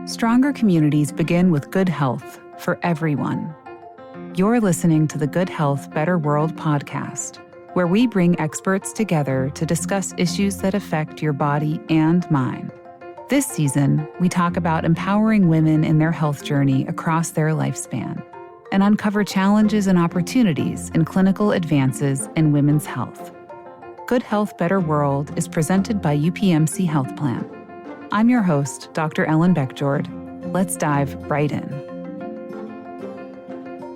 Stronger communities begin with good health for everyone. You're listening to the Good Health, Better World podcast, where we bring experts together to discuss issues that affect your body and mind. This season, we talk about empowering women in their health journey across their lifespan and uncover challenges and opportunities in clinical advances in women's health. Good Health, Better World is presented by UPMC Health Plan. I'm your host, Dr. Ellen Beckjord. Let's dive right in.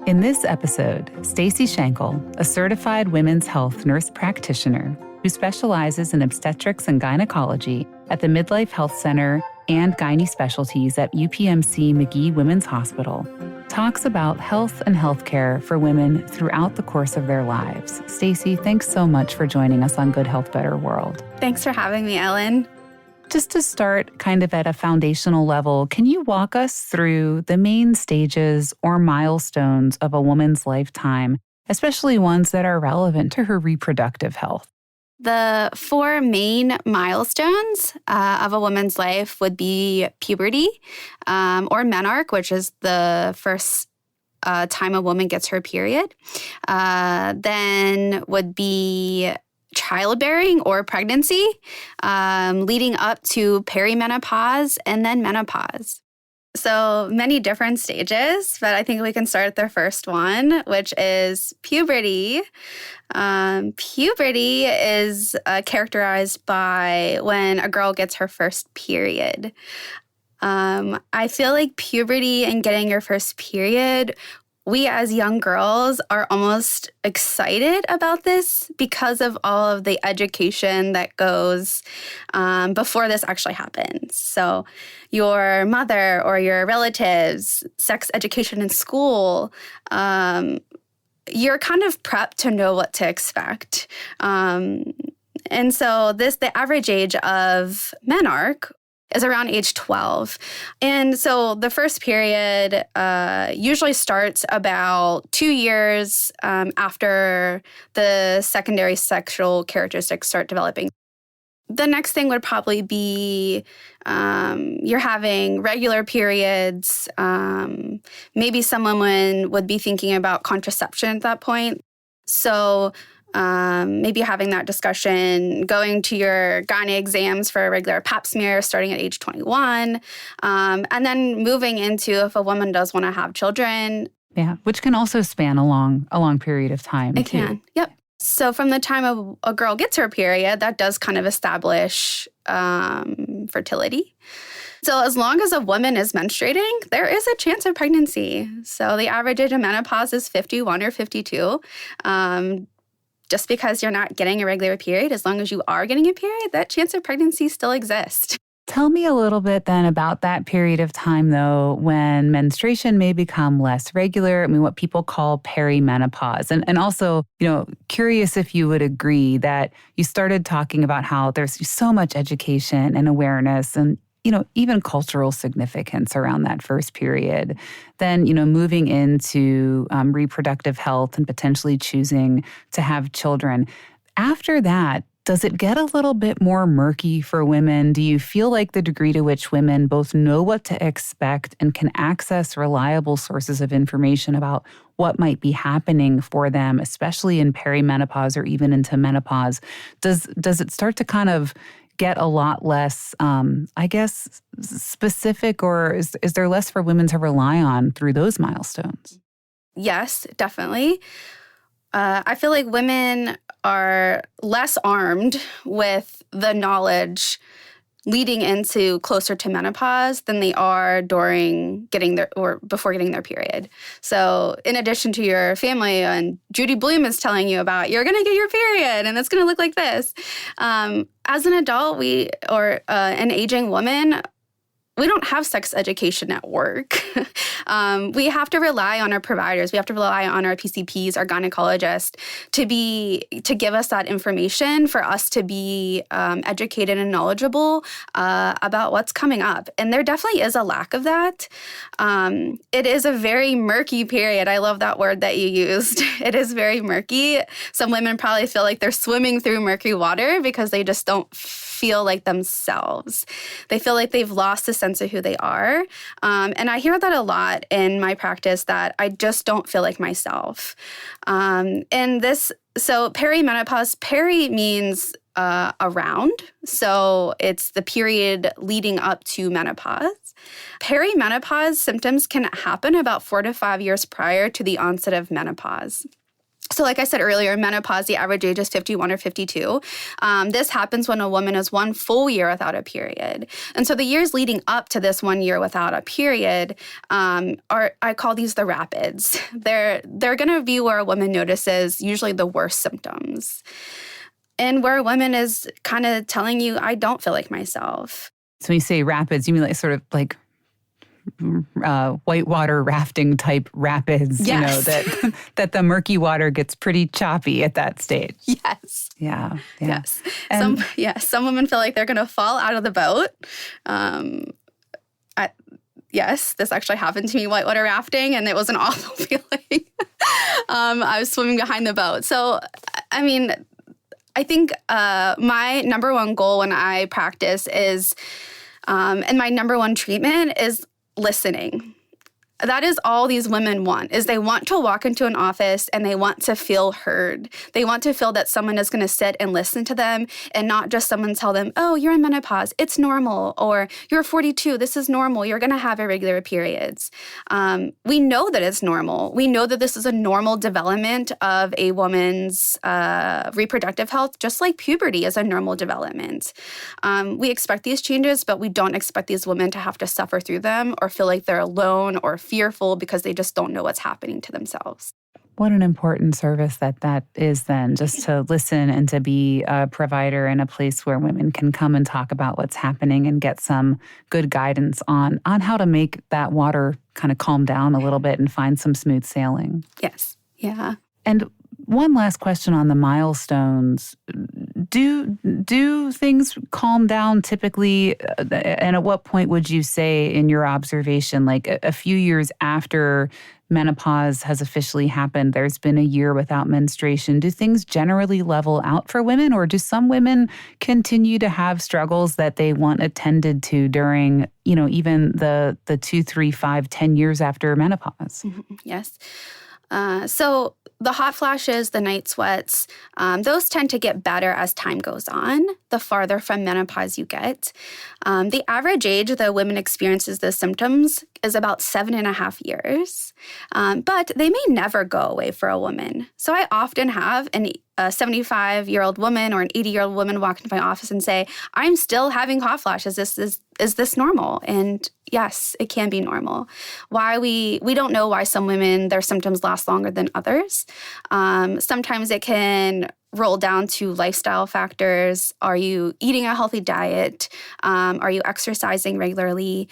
In this episode, Stacey Shankle, a certified women's health nurse practitioner who specializes in obstetrics and gynecology at the Midlife Health Center and gyne specialties at UPMC Magee-Womens Hospital, talks about health and healthcare for women throughout the course of their lives. Stacey, thanks so much for joining us on Good Health, Better World. Thanks for having me, Ellen. Just to start kind of at a foundational level, can you walk us through the main stages or milestones of a woman's lifetime, especially ones that are relevant to her reproductive health? The four main milestones of a woman's life would be puberty or menarche, which is the first time a woman gets her period. Then would be childbearing or pregnancy, leading up to perimenopause and then menopause. So many different stages, but I think we can start at the first one, which is puberty. Puberty is characterized by when a girl gets her first period. I feel like puberty and getting your first period, we as young girls are almost excited about this because of all of the education that goes before this actually happens. So your mother or your relatives, sex education in school, you're kind of prepped to know what to expect. And so the average age of menarche is around age 12. And so the first period usually starts about 2 years after the secondary sexual characteristics start developing. The next thing would probably be you're having regular periods. Maybe some women would be thinking about contraception at that point. So maybe having that discussion, going to your gyne exams for a regular pap smear starting at age 21, and then moving into if a woman does want to have children. Yeah, which can also span a long period of time. It can, yep. So from the time a girl gets her period, that does kind of establish fertility. So as long as a woman is menstruating, there is a chance of pregnancy. So the average age of menopause is 51 or 52. Just because you're not getting a regular period, as long as you are getting a period, that chance of pregnancy still exists. Tell me a little bit then about that period of time, though, when menstruation may become less regular. I mean, what people call perimenopause. And also, curious if you would agree that you started talking about how there's so much education and awareness and even cultural significance around that first period. Then, moving into reproductive health and potentially choosing to have children. After that, does it get a little bit more murky for women? Do you feel like the degree to which women both know what to expect and can access reliable sources of information about what might be happening for them, especially in perimenopause or even into menopause, does it start to kind of get a lot less, specific, or is there less for women to rely on through those milestones? Yes, definitely. I feel like women are less armed with the knowledge leading into closer to menopause than they are during before getting their period. So in addition to your family and Judy Bloom is telling you about, you're going to get your period and it's going to look like this. As an adult, an aging woman, we don't have sex education at work. We have to rely on our providers. We have to rely on our PCPs, our gynecologists, to give us that information for us to be educated and knowledgeable about what's coming up. And there definitely is a lack of that. It is a very murky period. I love that word that you used. It is very murky. Some women probably feel like they're swimming through murky water because they just don't feel like themselves. They feel like they've lost a sense sense of who they are. And I hear that a lot in my practice, that I just don't feel like myself. So perimenopause, peri means around. So it's the period leading up to menopause. Perimenopause symptoms can happen about 4 to 5 years prior to the onset of menopause. So like I said earlier, menopause, the average age is 51 or 52. This happens when a woman is 1 full year without a period. And so the years leading up to this 1 year without a period I call these the rapids. They're going to be where a woman notices usually the worst symptoms, and where a woman is kind of telling you, I don't feel like myself. So when you say rapids, you mean like sort of like whitewater rafting type rapids, Yes. that the murky water gets pretty choppy at that stage. Yes. Yeah. Yes. And Some women feel like they're going to fall out of the boat. Yes, this actually happened to me whitewater rafting, and it was an awful feeling. I was swimming behind the boat. So, I mean, I think my number one goal when I practice is, and my number one treatment is listening. That is all these women want, is they want to walk into an office and they want to feel heard. They want to feel that someone is going to sit and listen to them, and not just someone tell them, oh, you're in menopause, it's normal, or you're 42, this is normal, you're going to have irregular periods. We know that it's normal. We know that this is a normal development of a woman's reproductive health, just like puberty is a normal development. We expect these changes, but we don't expect these women to have to suffer through them or feel like they're alone or fearful because they just don't know what's happening to themselves. what an important service that is then, just to listen and to be a provider in a place where women can come and talk about what's happening and get some good guidance on how to make that water kind of calm down a little bit and find some smooth sailing. Yes. Yeah. And one last question on the milestones. Do things calm down typically? And at what point would you say, in your observation, like a few years after menopause has officially happened, there's been a year without menstruation, do things generally level out for women? Or do some women continue to have struggles that they want attended to during, even the 2, 3, 5, 10 years after menopause? Mm-hmm. Yes. So the hot flashes, the night sweats, those tend to get better as time goes on, the farther from menopause you get. The average age that women experiences those symptoms is about 7.5 years, but they may never go away for a woman. So I often have a 75-year-old woman or an 80-year-old woman walk into my office and say, I'm still having hot flashes. Is this normal? And yes, it can be normal. Why we don't know why some women, their symptoms last longer than others. Sometimes it can roll down to lifestyle factors. Are you eating a healthy diet? Are you exercising regularly?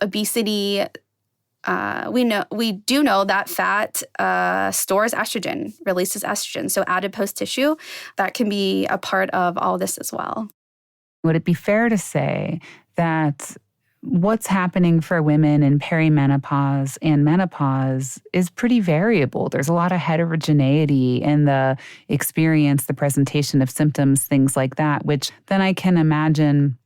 Obesity. We do know that fat stores estrogen, releases estrogen. So adipose tissue, that can be a part of all this as well. Would it be fair to say that what's happening for women in perimenopause and menopause is pretty variable? There's a lot of heterogeneity in the experience, the presentation of symptoms, things like that, which then I can imagine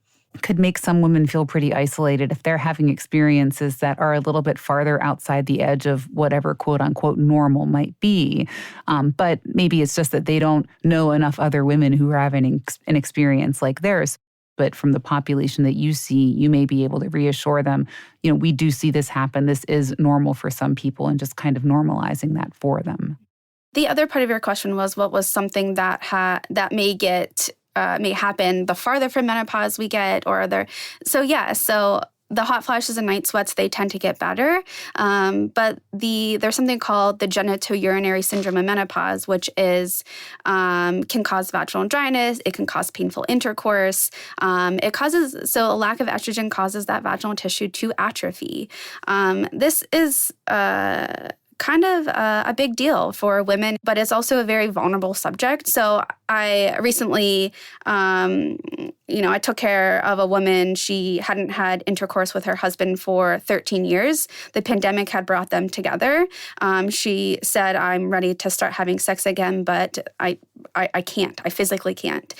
could make some women feel pretty isolated if they're having experiences that are a little bit farther outside the edge of whatever quote unquote normal might be. But maybe it's just that they don't know enough other women who are having an experience like theirs. But from the population that you see, you may be able to reassure them, we do see this happen. This is normal for some people, and just kind of normalizing that for them. The other part of your question was, what was something that may happen the farther from menopause we get, or other. So the hot flashes and night sweats, they tend to get better. But there's something called the genitourinary syndrome of menopause, which can cause vaginal dryness. It can cause painful intercourse. So a lack of estrogen causes that vaginal tissue to atrophy. This is kind of a big deal for women, but it's also a very vulnerable subject. So I recently, I took care of a woman. She hadn't had intercourse with her husband for 13 years. The pandemic had brought them together. She said, I'm ready to start having sex again, but I can't. I physically can't.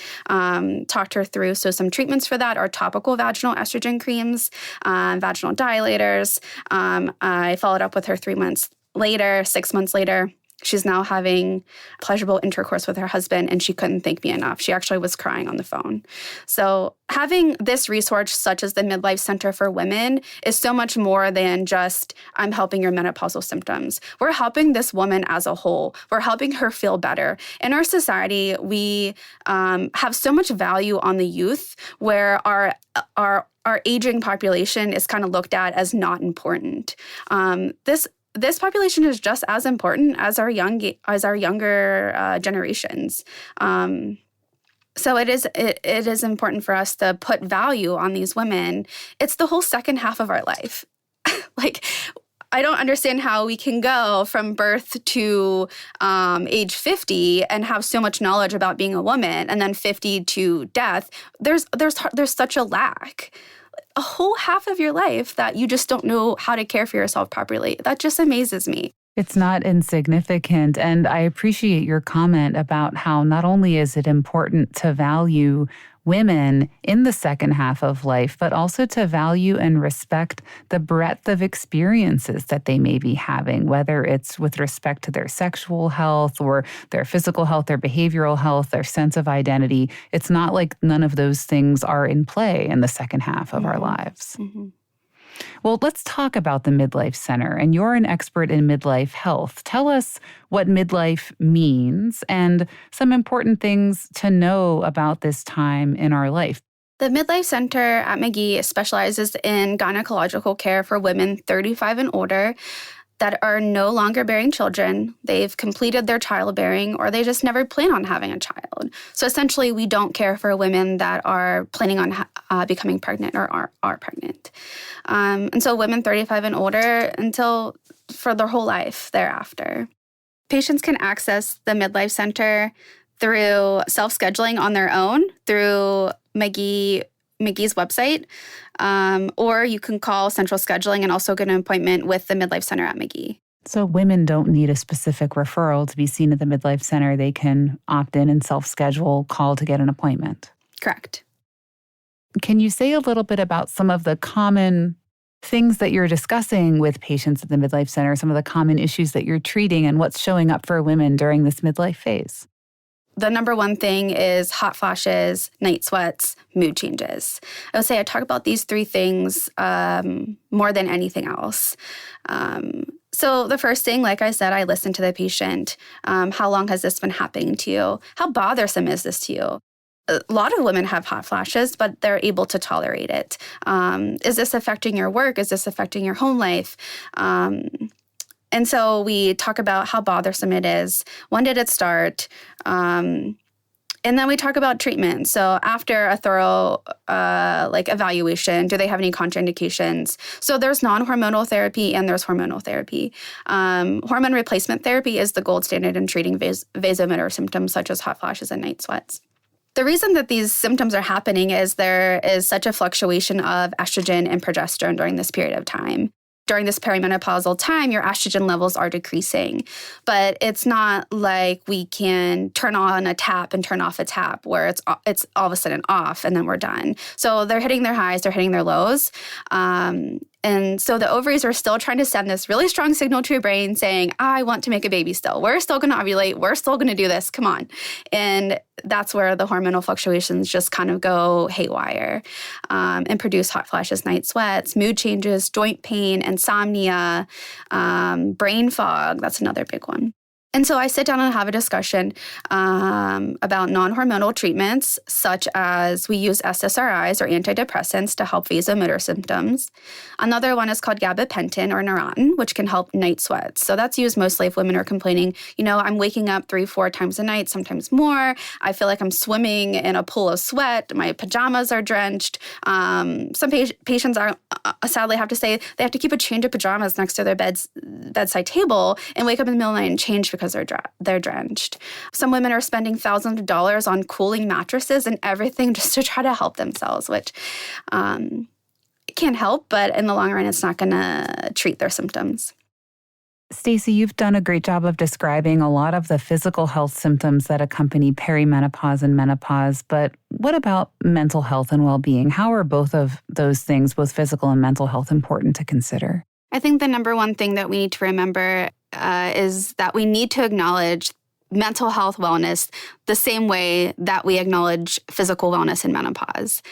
Talked her through some treatments for that are topical vaginal estrogen creams, vaginal dilators. I followed up with her 6 months later. She's now having pleasurable intercourse with her husband, and she couldn't thank me enough. She actually was crying on the phone. So having this resource, such as the Midlife Center for Women, is so much more than just, I'm helping your menopausal symptoms. We're helping this woman as a whole. We're helping her feel better. In our society, we have so much value on the youth, where our aging population is kind of looked at as not important. This population is just as important as our younger generations. So it is important for us to put value on these women. It's the whole second half of our life. I don't understand how we can go from birth to age 50 and have so much knowledge about being a woman, and then 50 to death. There's such a lack. A whole half of your life that you just don't know how to care for yourself properly. That just amazes me. It's not insignificant. And I appreciate your comment about how not only is it important to value women in the second half of life, but also to value and respect the breadth of experiences that they may be having, whether it's with respect to their sexual health or their physical health, their behavioral health, their sense of identity. It's not like none of those things are in play in the second half of our lives. Mm-hmm. Well, let's talk about the Midlife Center. And you're an expert in midlife health. Tell us what midlife means and some important things to know about this time in our life. The Midlife Center at Magee specializes in gynecological care for women 35 and older that are no longer bearing children. They've completed their childbearing, or they just never plan on having a child. So essentially, we don't care for women that are planning on becoming pregnant or are pregnant. And so women 35 and older for their whole life thereafter. Patients can access the Midlife Center through self-scheduling on their own through Magee's website, or you can call central scheduling and also get an appointment with the Midlife Center at Magee. So women don't need a specific referral to be seen at the Midlife Center. They can opt in and self-schedule, call to get an appointment. Correct. Can you say a little bit about some of the common things that you're discussing with patients at the Midlife Center, some of the common issues that you're treating, and what's showing up for women during this midlife phase? The number one thing is hot flashes, night sweats, mood changes. I would say I talk about these three things more than anything else. So the first thing, like I said, I listen to the patient. How long has this been happening to you? How bothersome is this to you? A lot of women have hot flashes, but they're able to tolerate it. Is this affecting your work? Is this affecting your home life? And so we talk about how bothersome it is. When did it start? And then we talk about treatment. So after a thorough evaluation, do they have any contraindications? So there's non-hormonal therapy and there's hormonal therapy. Hormone replacement therapy is the gold standard in treating vasomotor symptoms such as hot flashes and night sweats. The reason that these symptoms are happening is there is such a fluctuation of estrogen and progesterone during this period of time. During this perimenopausal time, your estrogen levels are decreasing. But it's not like we can turn on a tap and turn off a tap where it's all of a sudden off and then we're done. So they're hitting their highs, they're hitting their lows. And so the ovaries are still trying to send this really strong signal to your brain saying, I want to make a baby still. We're still going to ovulate. We're still going to do this. Come on. And that's where the hormonal fluctuations just kind of go haywire and produce hot flashes, night sweats, mood changes, joint pain, insomnia, brain fog. That's another big one. And so I sit down and have a discussion about non-hormonal treatments, such as we use SSRIs or antidepressants to help vasomotor symptoms. Another one is called gabapentin or Neurontin, which can help night sweats. So that's used mostly if women are complaining, I'm waking up 3-4 times a night, sometimes more. I feel like I'm swimming in a pool of sweat. My pajamas are drenched. Some patients are sadly have to say they have to keep a change of pajamas next to their bedside table and wake up in the middle of the night and change because they're drenched. Some women are spending thousands of dollars on cooling mattresses and everything just to try to help themselves, which it can't help, but in the long run, it's not going to treat their symptoms. Stacey, you've done a great job of describing a lot of the physical health symptoms that accompany perimenopause and menopause, but what about mental health and well-being? How are both of those things, both physical and mental health, important to consider? I think the number one thing that we need to remember is that we need to acknowledge mental health wellness the same way that we acknowledge physical wellness in menopause.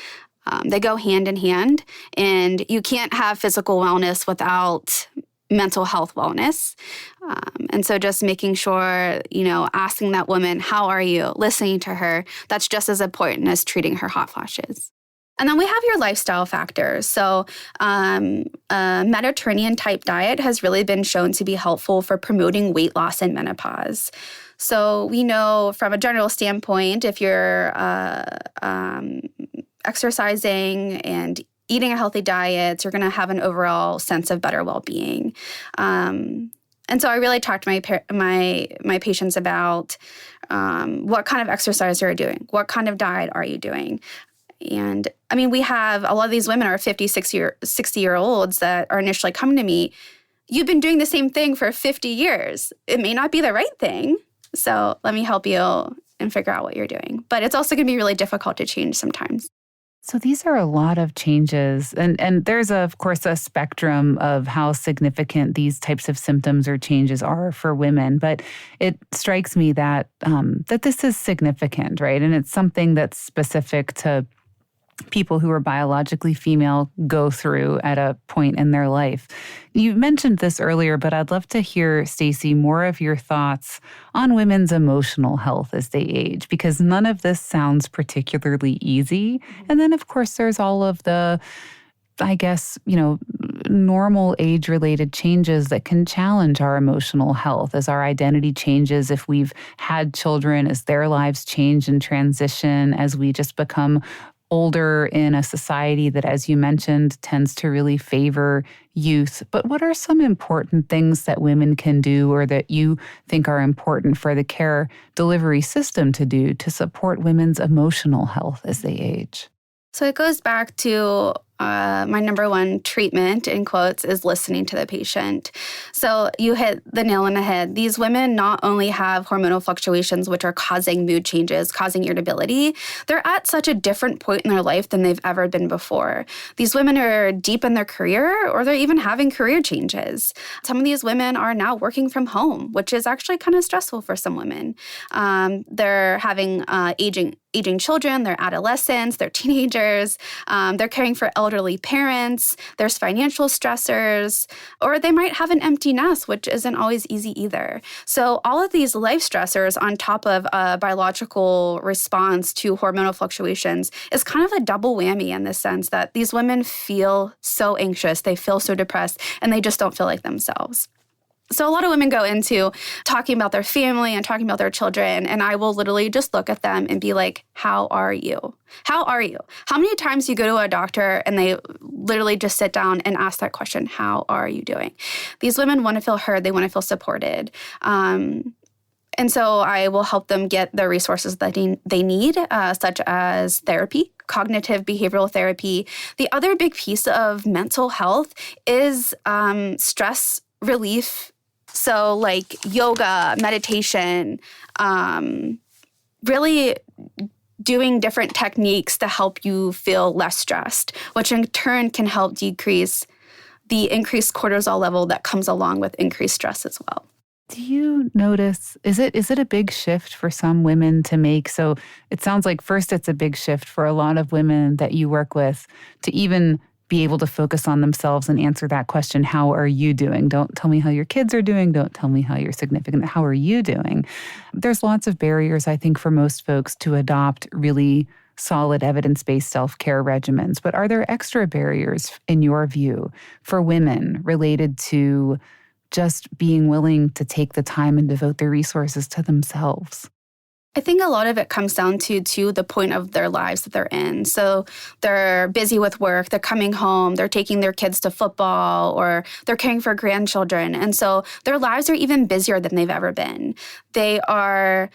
They go hand in hand, and you can't have physical wellness without mental health wellness. And so just making sure, asking that woman, how are you? Listening to her, that's just as important as treating her hot flashes. And then we have your lifestyle factors. So a Mediterranean-type diet has really been shown to be helpful for promoting weight loss in menopause. So we know from a general standpoint, if you're exercising and eating a healthy diet, you're going to have an overall sense of better well-being. And so I really talked to my patients about what kind of exercise you're doing, what kind of diet are you doing. And we have a lot of these women are 50, 60-year-olds that are initially coming to me. You've been doing the same thing for 50 years. It may not be the right thing. So let me help you and figure out what you're doing. But it's also going to be really difficult to change sometimes. So these are a lot of changes. And there's, of course, a spectrum of how significant these types of symptoms or changes are for women. But it strikes me that that this is significant, right? And it's something that's specific to people who are biologically female go through at a point in their life. You mentioned this earlier, but I'd love to hear, Stacey, more of your thoughts on women's emotional health as they age, because none of this sounds particularly easy. And then, of course, there's all of the, normal age-related changes that can challenge our emotional health as our identity changes, if we've had children, as their lives change and transition, as we just become older in a society that, as you mentioned, tends to really favor youth. But what are some important things that women can do or that you think are important for the care delivery system to do to support women's emotional health as they age? So it goes back to my number one treatment, in quotes, is listening to the patient. So you hit the nail on the head. These women not only have hormonal fluctuations, which are causing mood changes, causing irritability, they're at such a different point in their life than they've ever been before. These women are deep in their career, or they're even having career changes. Some of these women are now working from home, which is actually kind of stressful for some women. They're having aging children, they're adolescents, they're teenagers, they're caring for elderly parents, there's financial stressors, or they might have an empty nest, which isn't always easy either. So all of these life stressors on top of a biological response to hormonal fluctuations is kind of a double whammy in the sense that these women feel so anxious, they feel so depressed, and they just don't feel like themselves. So a lot of women go into talking about their family and talking about their children, and I will literally just look at them and be like, how are you? How are you? How many times you go to a doctor and they literally just sit down and ask that question, how are you doing? These women want to feel heard. They want to feel supported. And so I will help them get the resources that they need, such as therapy, cognitive behavioral therapy. The other big piece of mental health is stress relief. So like yoga, meditation, really doing different techniques to help you feel less stressed, which in turn can help decrease the increased cortisol level that comes along with increased stress as well. Do you notice, is it a big shift for some women to make? So it sounds like first it's a big shift for a lot of women that you work with to even be able to focus on themselves and answer that question, how are you doing? Don't tell me how your kids are doing. Don't tell me how you're significant. How are you doing? There's lots of barriers, I think, for most folks to adopt really solid evidence-based self-care regimens. But are there extra barriers, in your view, for women related to just being willing to take the time and devote their resources to themselves? I think a lot of it comes down to the point of their lives that they're in. So they're busy with work, they're coming home, they're taking their kids to football, or they're caring for grandchildren. And so their lives are even busier than they've ever been. They are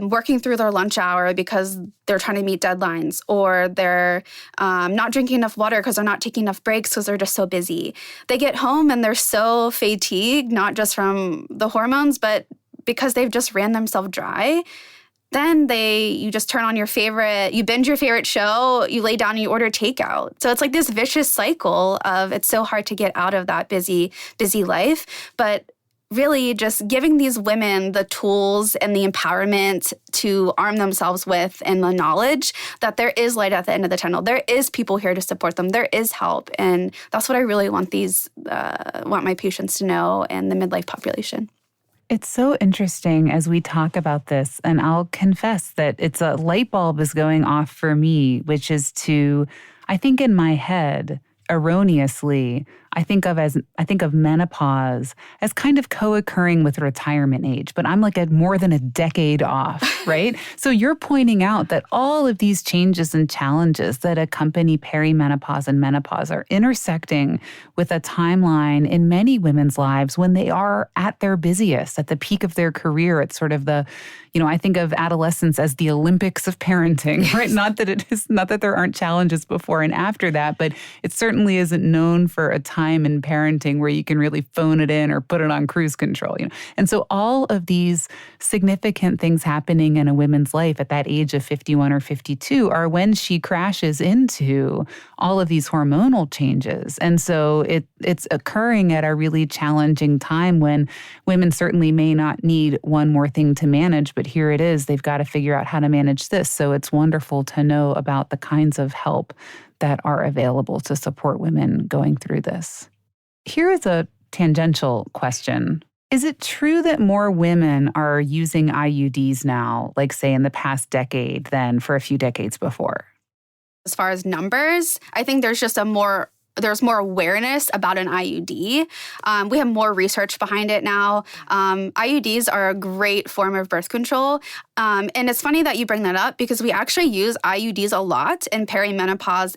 working through their lunch hour because they're trying to meet deadlines, or they're not drinking enough water because they're not taking enough breaks because they're just so busy. They get home and they're so fatigued, not just from the hormones, but because they've just ran themselves dry. Then you just turn on you binge your favorite show, you lay down and you order takeout. So it's like this vicious cycle of it's so hard to get out of that busy life. But really just giving these women the tools and the empowerment to arm themselves with and the knowledge that there is light at the end of the tunnel. There is people here to support them. There is help. And that's what I really want my patients to know and the midlife population. It's so interesting as we talk about this, and I'll confess that it's a light bulb is going off for me, which is I think in my head, erroneously, I think of menopause as kind of co-occurring with retirement age, but I'm like more than a decade off, right? So you're pointing out that all of these changes and challenges that accompany perimenopause and menopause are intersecting with a timeline in many women's lives when they are at their busiest, at the peak of their career. It's sort of I think of adolescence as the Olympics of parenting, right? Not that there aren't challenges before and after that, but it certainly isn't known for a time in parenting where you can really phone it in or put it on cruise control. And so all of these significant things happening in a woman's life at that age of 51 or 52 are when she crashes into all of these hormonal changes. And so it's occurring at a really challenging time when women certainly may not need one more thing to manage, but here it is. They've got to figure out how to manage this. So it's wonderful to know about the kinds of help that are available to support women going through this. Here is a tangential question. Is it true that more women are using IUDs now, like say in the past decade, than for a few decades before? As far as numbers, I think there's just there's more awareness about an IUD. We have more research behind it now. IUDs are a great form of birth control. And it's funny that you bring that up because we actually use IUDs a lot in perimenopause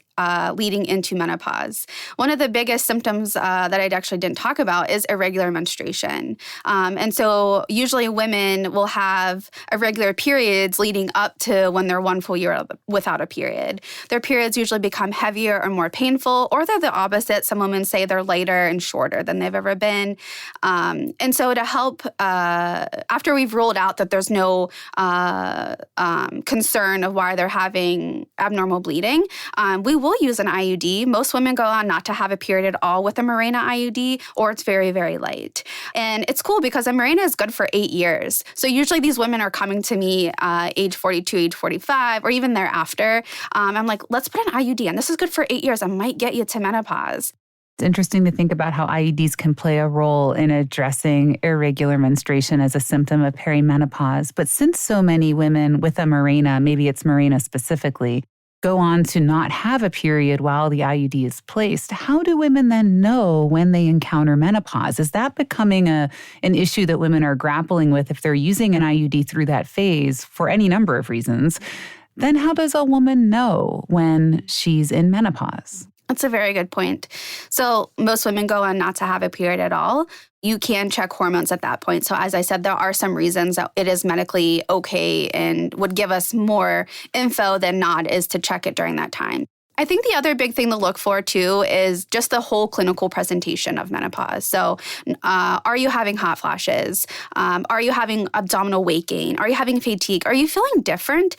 leading into menopause. One of the biggest symptoms that I actually didn't talk about is irregular menstruation. And so usually women will have irregular periods leading up to when they're 1 full year without a period. Their periods usually become heavier or more painful, or they're the opposite. Some women say they're lighter and shorter than they've ever been. And so to help, after we've ruled out that there's no concern of why they're having abnormal bleeding, we will use an IUD. Most women go on not to have a period at all with a Mirena IUD, or it's very, very light. And it's cool because a Mirena is good for 8 years. So usually these women are coming to me age 42, age 45, or even thereafter. I'm like, let's put an IUD in. This is good for 8 years. It might get you to menopause. It's interesting to think about how IUDs can play a role in addressing irregular menstruation as a symptom of perimenopause. But since so many women with a Mirena, maybe it's Mirena specifically, go on to not have a period while the IUD is placed, how do women then know when they encounter menopause? Is that becoming an issue that women are grappling with if they're using an IUD through that phase for any number of reasons? Then how does a woman know when she's in menopause? That's a very good point. So most women go on not to have a period at all. You can check hormones at that point. So as I said, there are some reasons that it is medically okay and would give us more info than not is to check it during that time. I think the other big thing to look for, too, is just the whole clinical presentation of menopause. So are you having hot flashes? Are you having abdominal weight gain? Are you having fatigue? Are you feeling different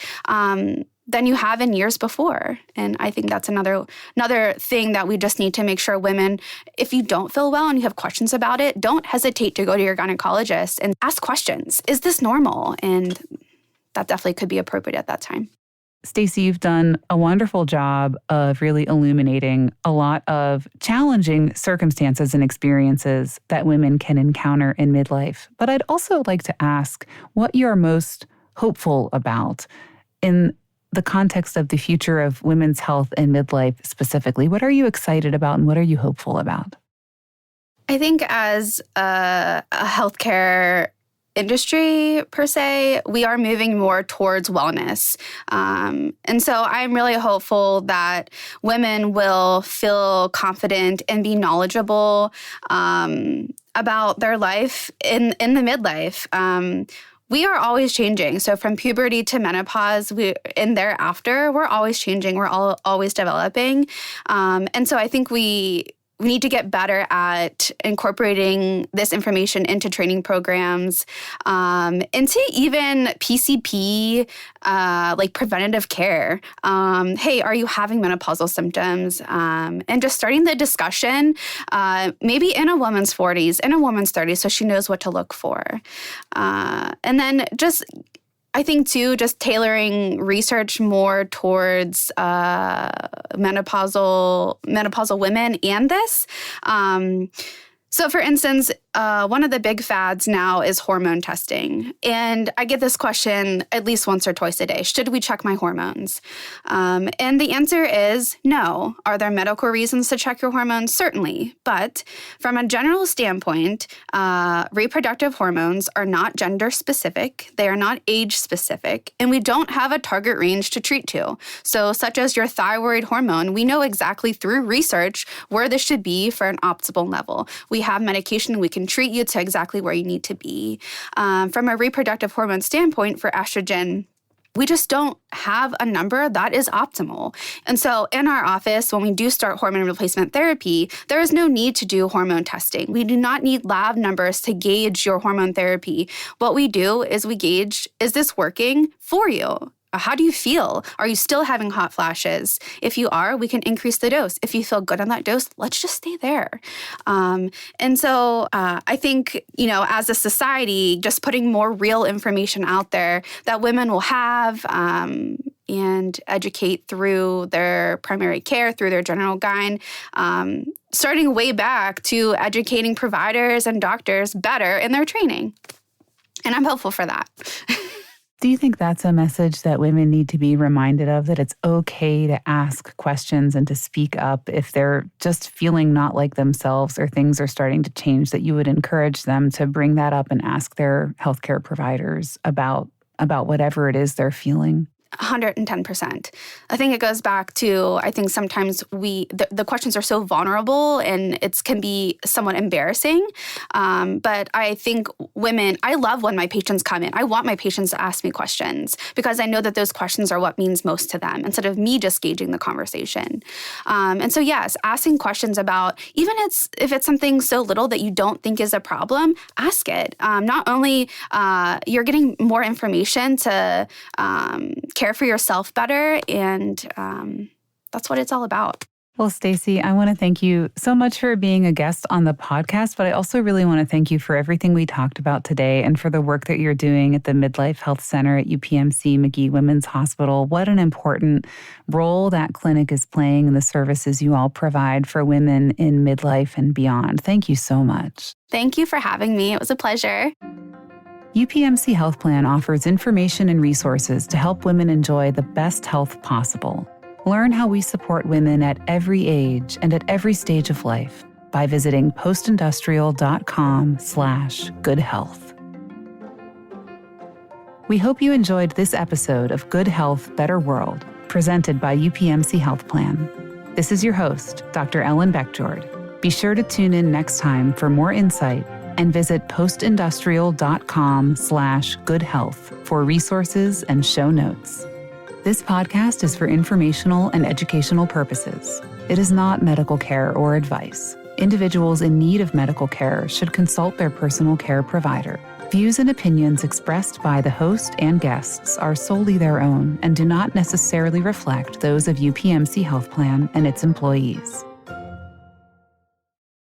than you have in years before? And I think that's another thing that we just need to make sure women, if you don't feel well and you have questions about it, don't hesitate to go to your gynecologist and ask questions. Is this normal? And that definitely could be appropriate at that time. Stacey, you've done a wonderful job of really illuminating a lot of challenging circumstances and experiences that women can encounter in midlife. But I'd also like to ask what you're most hopeful about in the context of the future of women's health in midlife specifically. What are you excited about and what are you hopeful about? I think as a healthcare industry, per se, we are moving more towards wellness. And so I'm really hopeful that women will feel confident and be knowledgeable about their life in the midlife. We are always changing. So from puberty to menopause, and thereafter, we're always changing. We're always developing. And so I think we need to get better at incorporating this information into training programs, into even PCP, like preventative care. Hey, are you having menopausal symptoms? And just starting the discussion, maybe in a woman's 40s, in a woman's 30s, so she knows what to look for. And then just, I think, too, just tailoring research more towards menopausal women and this. So, for instance, one of the big fads now is hormone testing. And I get this question at least once or twice a day. Should we check my hormones? And the answer is no. Are there medical reasons to check your hormones? Certainly. But from a general standpoint, reproductive hormones are not gender specific. They are not age specific. And we don't have a target range to treat to. So such as your thyroid hormone, we know exactly through research where this should be for an optimal level. We have medication, we can treat you to exactly where you need to be. From a reproductive hormone standpoint for estrogen, we just don't have a number that is optimal. And so in our office, when we do start hormone replacement therapy, there is no need to do hormone testing. We do not need lab numbers to gauge your hormone therapy. What we do is we gauge, is this working for you? How do you feel? Are you still having hot flashes? If you are, we can increase the dose. If you feel good on that dose, let's just stay there. And so I think, as a society, just putting more real information out there that women will have and educate through their primary care, through their general gyne, starting way back to educating providers and doctors better in their training. And I'm hopeful for that. Do you think that's a message that women need to be reminded of, that it's okay to ask questions and to speak up if they're just feeling not like themselves or things are starting to change, that you would encourage them to bring that up and ask their healthcare providers about whatever it is they're feeling? 110%. I think it goes back to, I think sometimes the questions are so vulnerable and it can be somewhat embarrassing. But I think I love when my patients come in. I want my patients to ask me questions because I know that those questions are what means most to them instead of me just gauging the conversation. And so, yes, asking questions about, even if it's something so little that you don't think is a problem, ask it. Not only you're getting more information to care for yourself better, and that's what it's all about. Well, Stacey, I want to thank you so much for being a guest on the podcast, but I also really want to thank you for everything we talked about today and for the work that you're doing at the Midlife Health Center at UPMC Magee-Womens Hospital. What an important role that clinic is playing in the services you all provide for women in midlife and beyond. Thank you so much. Thank you for having me. It was a pleasure. UPMC Health Plan offers information and resources to help women enjoy the best health possible. Learn how we support women at every age and at every stage of life by visiting postindustrial.com/goodhealth. We hope you enjoyed this episode of Good Health, Better World, presented by UPMC Health Plan. This is your host, Dr. Ellen Beckjord. Be sure to tune in next time for more insight and visit postindustrial.com/goodhealth for resources and show notes. This podcast is for informational and educational purposes. It is not medical care or advice. Individuals in need of medical care should consult their personal care provider. Views and opinions expressed by the host and guests are solely their own and do not necessarily reflect those of UPMC Health Plan and its employees.